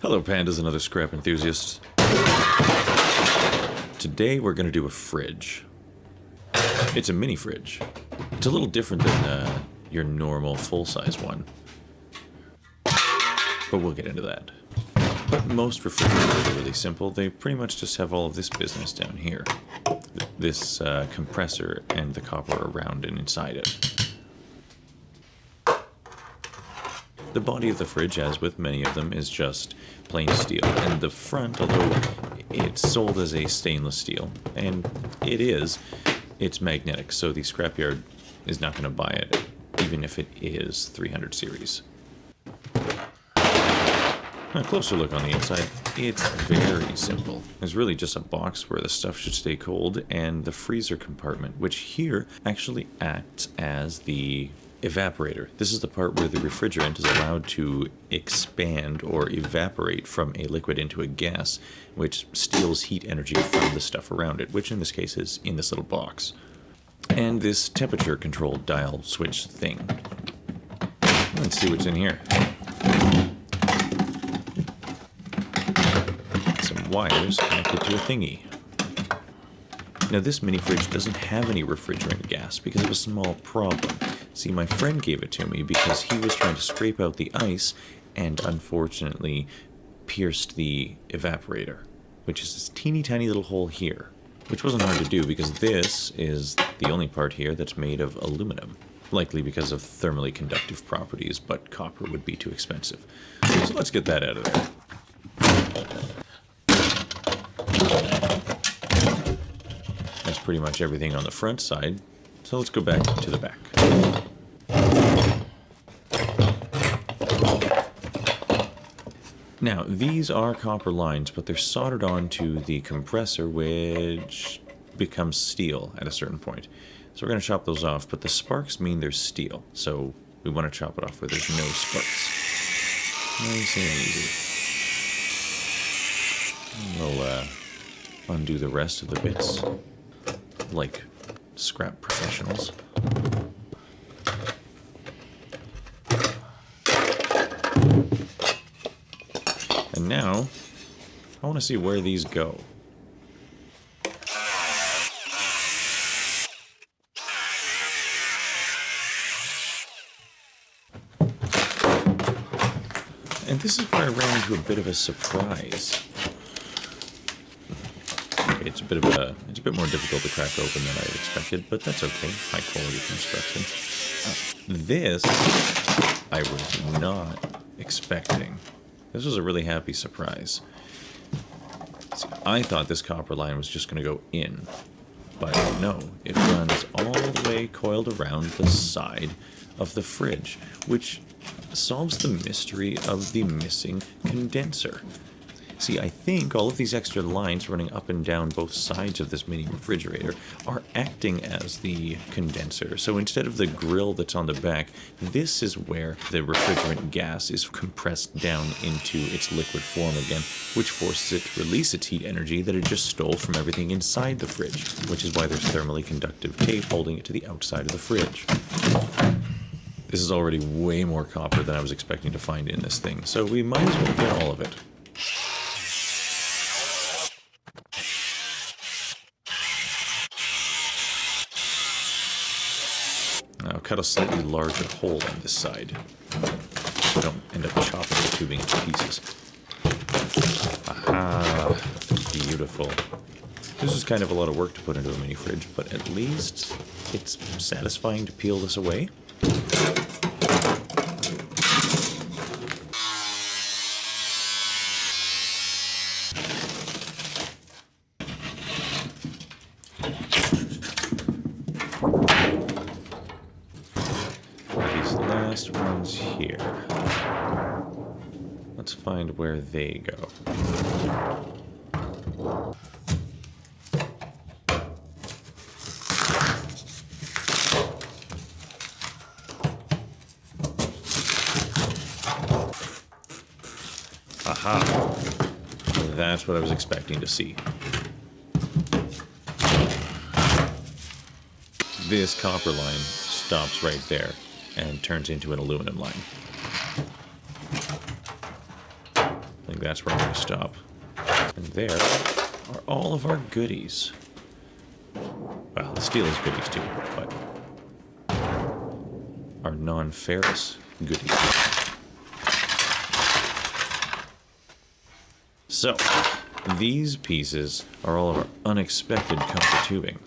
Hello pandas and other scrap enthusiasts. Today we're going to do a fridge. It's a mini fridge. It's a little different than your normal full-size one. But we'll get into that. But most refrigerators are really simple. They pretty much just have all of this business down here. This compressor and the copper around and inside it. The body of the fridge, as with many of them, is just plain steel. And the front, although it's sold as a stainless steel, and it's magnetic, so the scrapyard is not going to buy it, even if it is 300 series. A closer look on the inside, it's very simple. There's really just a box where the stuff should stay cold, and the freezer compartment, which here actually acts as the evaporator. This is the part where the refrigerant is allowed to expand or evaporate from a liquid into a gas, which steals heat energy from the stuff around it, which in this case is in this little box. And this temperature control dial switch thing. Let's see what's in here. Some wires connected to a thingy. Now this mini fridge doesn't have any refrigerant gas because of a small problem. See, my friend gave it to me because he was trying to scrape out the ice and unfortunately pierced the evaporator, which is this teeny tiny little hole here, which wasn't hard to do because this is the only part here that's made of aluminum, likely because of thermally conductive properties, but copper would be too expensive. So let's get that out of there. That's pretty much everything on the front side, so let's go back to the back. Now, these are copper lines, but they're soldered onto the compressor, which becomes steel at a certain point. So we're going to chop those off, but the sparks mean there's steel, so we want to chop it off where there's no sparks. Nice and easy. We'll undo the rest of the bits, like scrap professionals. And now, I want to see where these go. And this is where I ran into a bit of a surprise. Okay, it's a bit more difficult to crack open than I had expected, but that's okay. High quality construction. This I was not expecting. This was a really happy surprise. See, I thought this copper line was just going to go in, but no, it runs all the way coiled around the side of the fridge, which solves the mystery of the missing condenser. See, I think all of these extra lines running up and down both sides of this mini refrigerator are acting as the condenser. So instead of the grill that's on the back, this is where the refrigerant gas is compressed down into its liquid form again, which forces it to release its heat energy that it just stole from everything inside the fridge, which is why there's thermally conductive tape holding it to the outside of the fridge. This is already way more copper than I was expecting to find in this thing, so we might as well get all of it. I'll cut a slightly larger hole on this side, so I don't end up chopping the tubing into pieces. Aha! Beautiful. This is kind of a lot of work to put into a mini fridge, but at least it's satisfying to peel this away. Ones here. Let's find where they go. Aha! That's what I was expecting to see. This copper line stops right there and turns into an aluminum line. Like that's where I'm going to stop. And there are all of our goodies. Well, the steel is goodies too, but our non-ferrous goodies. So, these pieces are all of our unexpected copper tubing.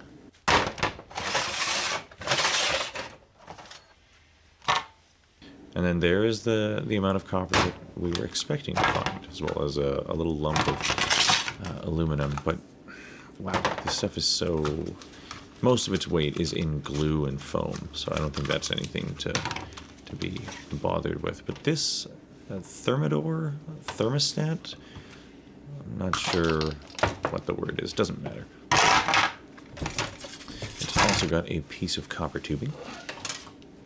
And then there is the amount of copper that we were expecting to find, as well as a little lump of aluminum. But, wow, this stuff is so... Most of its weight is in glue and foam, so I don't think that's anything to be bothered with. But this thermostat, I'm not sure what the word is, doesn't matter. It's also got a piece of copper tubing.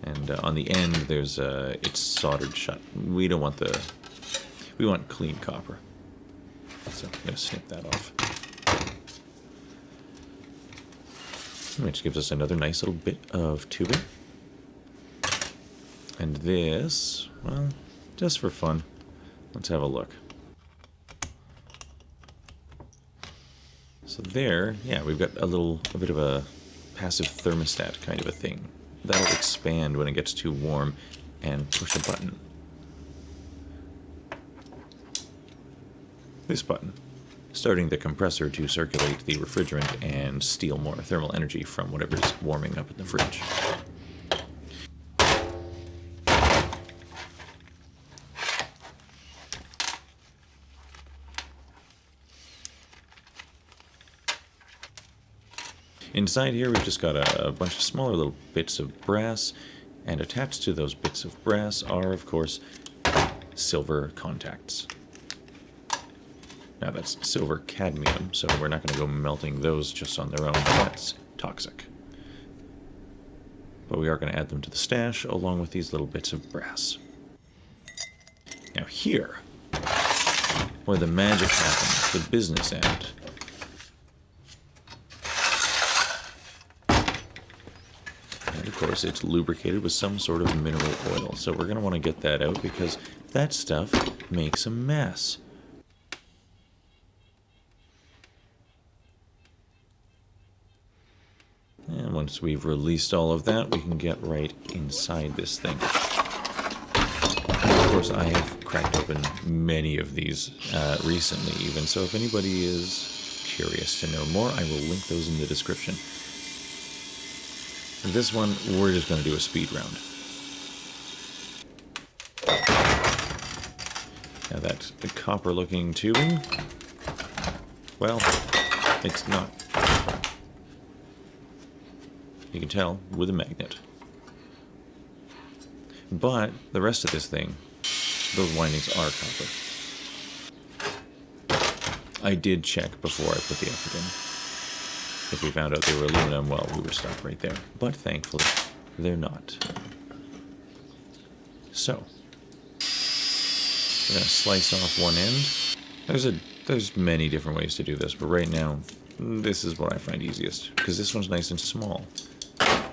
And on the end, there's it's soldered shut. We don't want we want clean copper. So I'm going to snip that off. Which gives us another nice little bit of tubing. And this, well, just for fun, let's have a look. So there, yeah, we've got a bit of a passive thermostat kind of a thing. That'll expand when it gets too warm and push a button. This button, starting the compressor to circulate the refrigerant and steal more thermal energy from whatever's warming up in the fridge. Inside here we've just got a bunch of smaller little bits of brass, and attached to those bits of brass are, of course, silver contacts. Now that's silver cadmium, so we're not going to go melting those just on their own. That's toxic. But we are going to add them to the stash along with these little bits of brass. Now here, where the magic happens, the business end. And of course it's lubricated with some sort of mineral oil, so we're going to want to get that out because that stuff makes a mess. And once we've released all of that, we can get right inside this thing. Of course, I have cracked open many of these recently even, so if anybody is curious to know more, I will link those in the description. For this one, we're just going to do a speed round. Now that the copper-looking tubing, well, it's not. You can tell with a magnet. But the rest of this thing, those windings are copper. I did check before I put the effort in. If we found out they were aluminum, well, we would stop right there. But thankfully, they're not. So, we're going to slice off one end. There's many different ways to do this, but right now, this is what I find easiest, because this one's nice and small.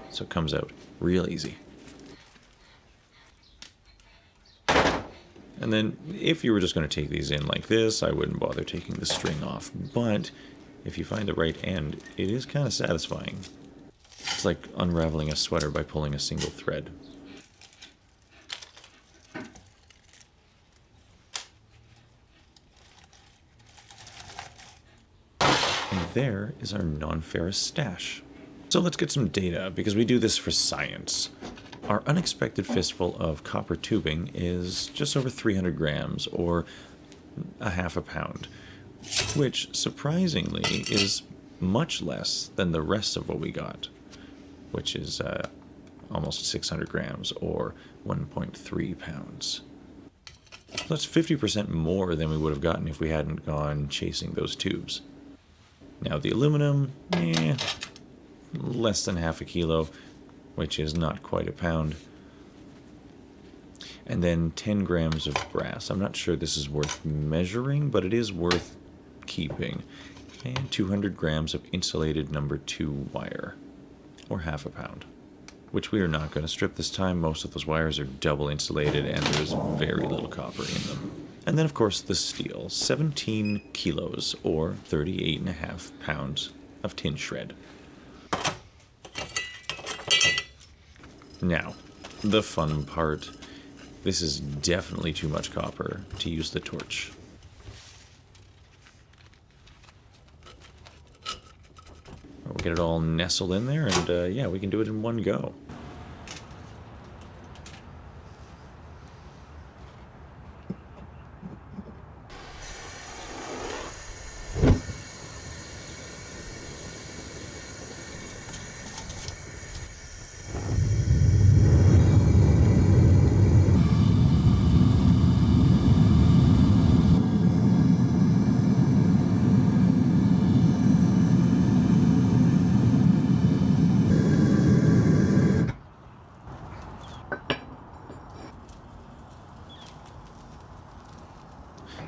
So it comes out real easy. And then if you were just going to take these in like this, I wouldn't bother taking the string off. But if you find the right end, it is kind of satisfying. It's like unraveling a sweater by pulling a single thread. And there is our non-ferrous stash. So let's get some data, because we do this for science. Our unexpected fistful of copper tubing is just over 300 grams, or a half a pound, which surprisingly is much less than the rest of what we got, which is almost 600 grams, or 1.3 pounds. So that's 50% more than we would have gotten if we hadn't gone chasing those tubes. Now the aluminum, less than half a kilo, which is not quite a pound. And then 10 grams of brass. I'm not sure this is worth measuring, but it is worth keeping. And 200 grams of insulated number 2 wire, or half a pound, which we are not going to strip this time. Most of those wires are double insulated and there's very little copper in them. And then, of course, the steel. 17 kilos, or 38.5 pounds of tin shred. Now, the fun part. This is definitely too much copper to use the torch. We'll get it all nestled in there, and yeah, we can do it in one go.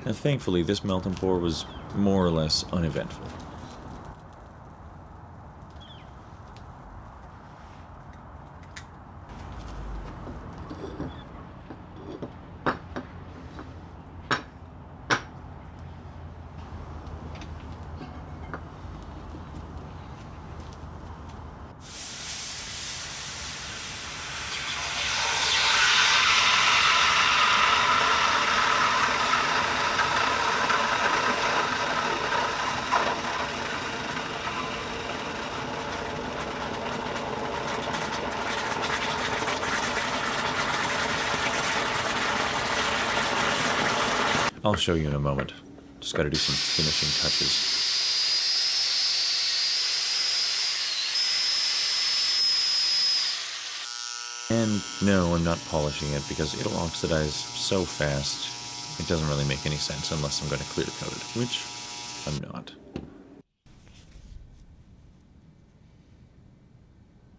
Now, thankfully, this melt and pour was more or less uneventful. I'll show you in a moment. Just gotta do some finishing touches. And no, I'm not polishing it because it'll oxidize so fast, it doesn't really make any sense unless I'm going to clear coat it, which I'm not.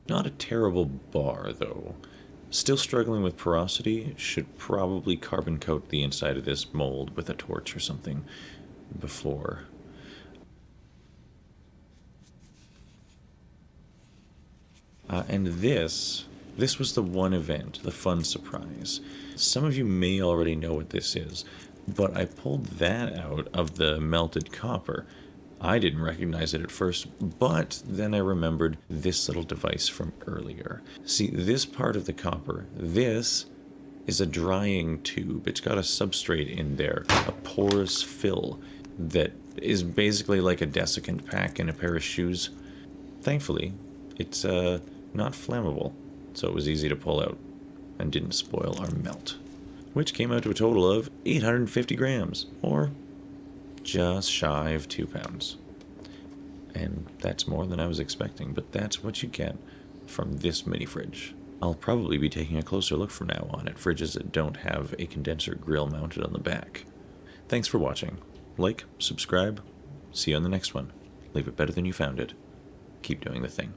Not a terrible bar, though. Still struggling with porosity, should probably carbon coat the inside of this mold with a torch or something before. And this was the one event, the fun surprise. Some of you may already know what this is, but I pulled that out of the melted copper. I didn't recognize it at first, but then I remembered this little device from earlier. See, this part of the copper, this is a drying tube. It's got a substrate in there, a porous fill that is basically like a desiccant pack in a pair of shoes. Thankfully, it's not flammable, so it was easy to pull out and didn't spoil our melt, which came out to a total of 850 grams, or just shy of 2 pounds. And that's more than I was expecting, but that's what you get from this mini fridge. I'll probably be taking a closer look from now on at fridges that don't have a condenser grill mounted on the back. Thanks for watching. Like, subscribe, see you on the next one. Leave it better than you found it. Keep doing the thing.